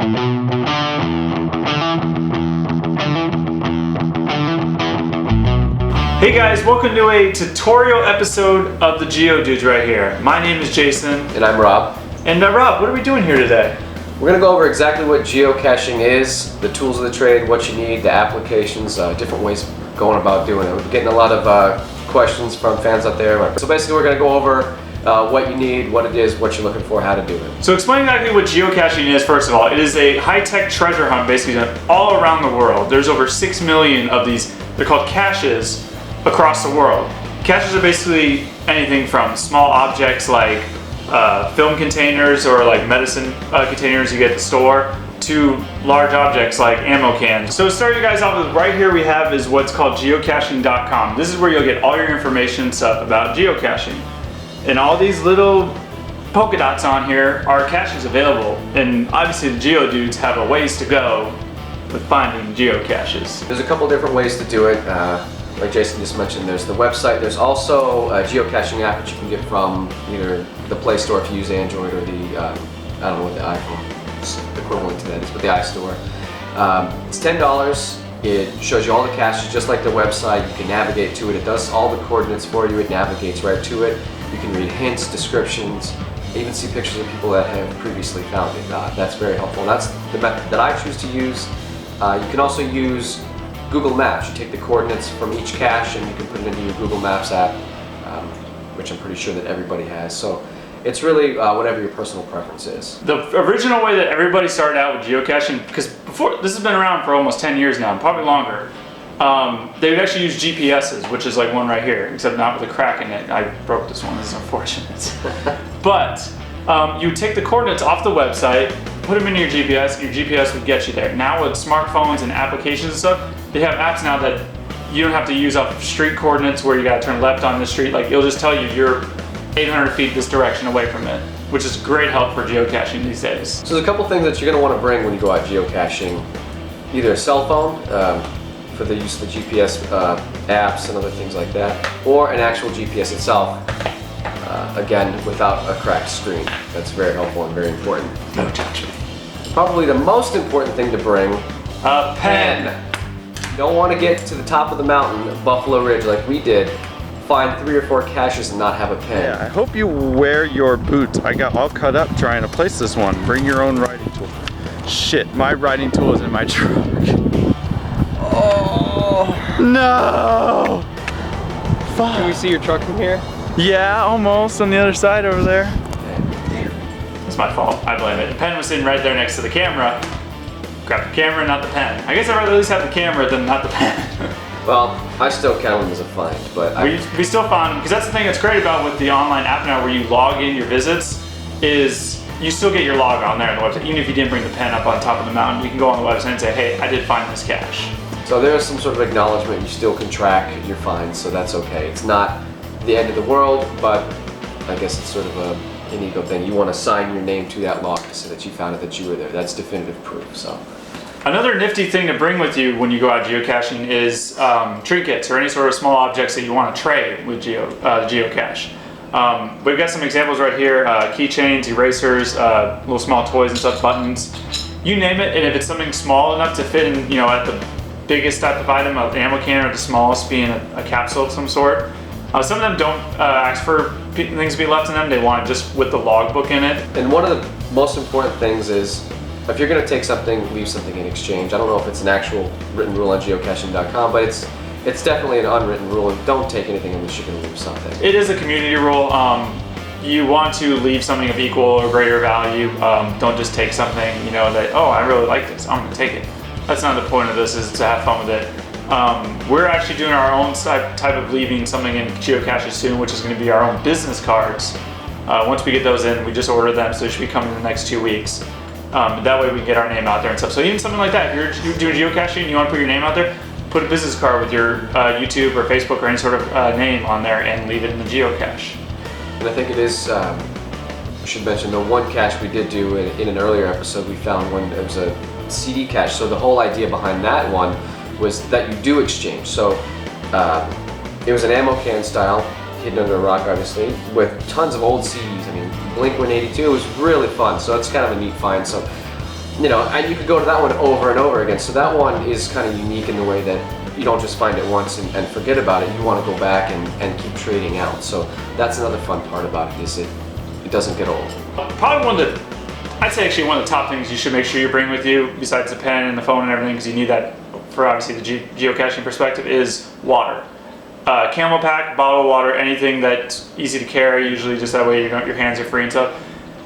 Hey guys, welcome to a tutorial episode of the GeoDudez right here. My name is Jason. And I'm Rob. And Rob, what are we doing here today? We're going to go over exactly what geocaching is, the tools of the trade, what you need, the applications, different ways of going about doing it. We're getting a lot of questions from fans out there. So basically we're going to go over what you need, what it is, what you're looking for, how to do it. So explain exactly what geocaching is first of all. It is a high-tech treasure hunt basically done all around the world. There's over 6 million of these, they're called caches, across the world. Caches are basically anything from small objects like film containers or like medicine containers you get at the store to large objects like ammo cans. So to start you guys off with, right here we have is what's called geocaching.com. This is where you'll get all your information and stuff about geocaching. And all these little polka dots on here are caches available. And obviously the GeoDudez have a ways to go with finding geocaches. There's a couple different ways to do it. Like Jason just mentioned, there's the website. There's also a geocaching app that you can get from either the Play Store if you use Android or the, I don't know what the iPhone equivalent to that is, but the iStore. It's $10. It shows you all the caches just like the website. You can navigate to it. It does all the coordinates for you. It navigates right to it. You can read hints, descriptions, even see pictures of people that have previously found it. That's very helpful. And that's the method that I choose to use. You can also use Google Maps. You take the coordinates from each cache and you can put it into your Google Maps app, which I'm pretty sure that everybody has. So it's really whatever your personal preference is. The original way that everybody started out with geocaching, because before, this has been around for almost 10 years now, probably longer, they would actually use GPSs, which is like one right here, except not with a crack in it. I broke this one, this is unfortunate. But you would take the coordinates off the website, put them into your GPS would get you there. Now with smartphones and applications and stuff, they have apps now that you don't have to use up street coordinates where you gotta turn left on the street. Like it'll just tell you you're 800 feet this direction away from it, which is great help for geocaching these days. So there's a couple things that you're gonna wanna bring when you go out geocaching. Either a cell phone for the use of the GPS apps and other things like that, or an actual GPS itself, again, without a cracked screen. That's very helpful and very important. No judgment. Probably the most important thing to bring, a pen. You don't want to get to the top of the mountain, Buffalo Ridge, like we did, find 3 or 4 caches and not have a pen. Yeah, I hope you wear your boots. I got all cut up trying to place this one. Bring your own riding tool. Shit, my riding tool is in my truck. Oh, no! Fuck. Can we see your truck from here? Yeah, almost on the other side over there. It's my fault, I blame it. The pen was sitting right there next to the camera. Grab the camera, not the pen. I guess I'd rather at least have the camera than not the pen. Well, I still count them as a find, but we still found, because that's the thing that's great about with the online app now where you log in your visits, is you still get your log on there on the website. Even if you didn't bring the pen up on top of the mountain, you can go on the website and say, hey, I did find this cache. So there's some sort of acknowledgement. You still can track your finds, so that's okay. It's not the end of the world, but I guess it's sort of an ego thing. You want to sign your name to that log to say that you found it, that you were there. That's definitive proof. So another nifty thing to bring with you when you go out geocaching is trinkets or any sort of small objects that you want to trade with geocache. We've got some examples right here: keychains, erasers, little small toys and stuff, buttons, you name it. And if it's something small enough to fit in, at the biggest type of item, an ammo can, or the smallest being a capsule of some sort. Some of them don't ask for things to be left in them. They want it just with the logbook in it. And one of the most important things is, if you're going to take something, leave something in exchange. I don't know if it's an actual written rule on geocaching.com, but it's definitely an unwritten rule, and don't take anything unless you're going to leave something. It is a community rule. You want to leave something of equal or greater value. Don't just take something, that, oh, I really like this, I'm going to take it. That's not the point of this, is to have fun with it. We're actually doing our own type of leaving something in geocaches soon, which is going to be our own business cards. Once we get those in, we just order them, so they should be coming in the next 2 weeks. That way we can get our name out there and stuff. So even something like that, if you're doing geocaching and you want to put your name out there, put a business card with your YouTube or Facebook or any sort of name on there and leave it in the geocache. And I think it is, I should mention, the one cache we did do in an earlier episode, we found one, it was a CD cache. So the whole idea behind that one was that you do exchange. So it was an ammo can style, hidden under a rock obviously, with tons of old CDs. I mean, Blink-182, it was really fun. So it's kind of a neat find. So you know, and you could go to that one over and over again. So that one is kind of unique in the way that you don't just find it once and forget about it. You want to go back and keep trading out. So that's another fun part about it, is it doesn't get old. Probably I'd say actually one of the top things you should make sure you bring with you, besides the pen and the phone and everything, because you need that for obviously the geocaching perspective, is water. Camel pack, bottle of water, anything that's easy to carry, usually just that way your hands are free and stuff.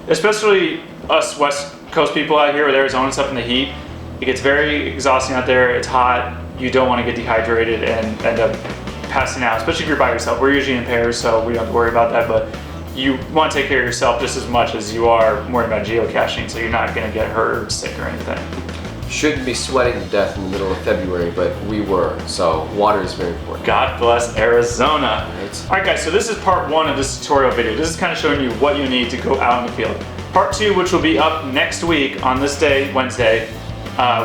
Especially us West Coast people out here with Arizona and stuff in the heat, it gets very exhausting out there, it's hot, you don't want to get dehydrated and end up passing out, especially if you're by yourself. We're usually in pairs, so we don't have to worry about that, but you want to take care of yourself just as much as you are worried about geocaching, so you're not going to get hurt or sick or anything. Shouldn't be sweating to death in the middle of February, but we were, so water is very important. God bless Arizona. Right. Alright guys, so this is part 1 of this tutorial video. This is kind of showing you what you need to go out in the field. Part 2, which will be up next week on this day, Wednesday,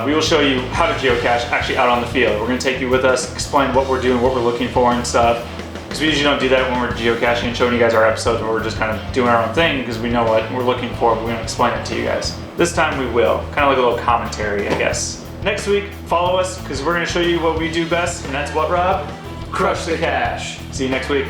we will show you how to geocache actually out on the field. We're going to take you with us, explain what we're doing, what we're looking for and stuff. Because we usually don't do that when we're geocaching and showing you guys our episodes where we're just kind of doing our own thing because we know what we're looking for, but we don't explain it to you guys. This time we will. Kind of like a little commentary, I guess. Next week, follow us because we're going to show you what we do best, and that's what, Rob? Crush the cache. See you next week.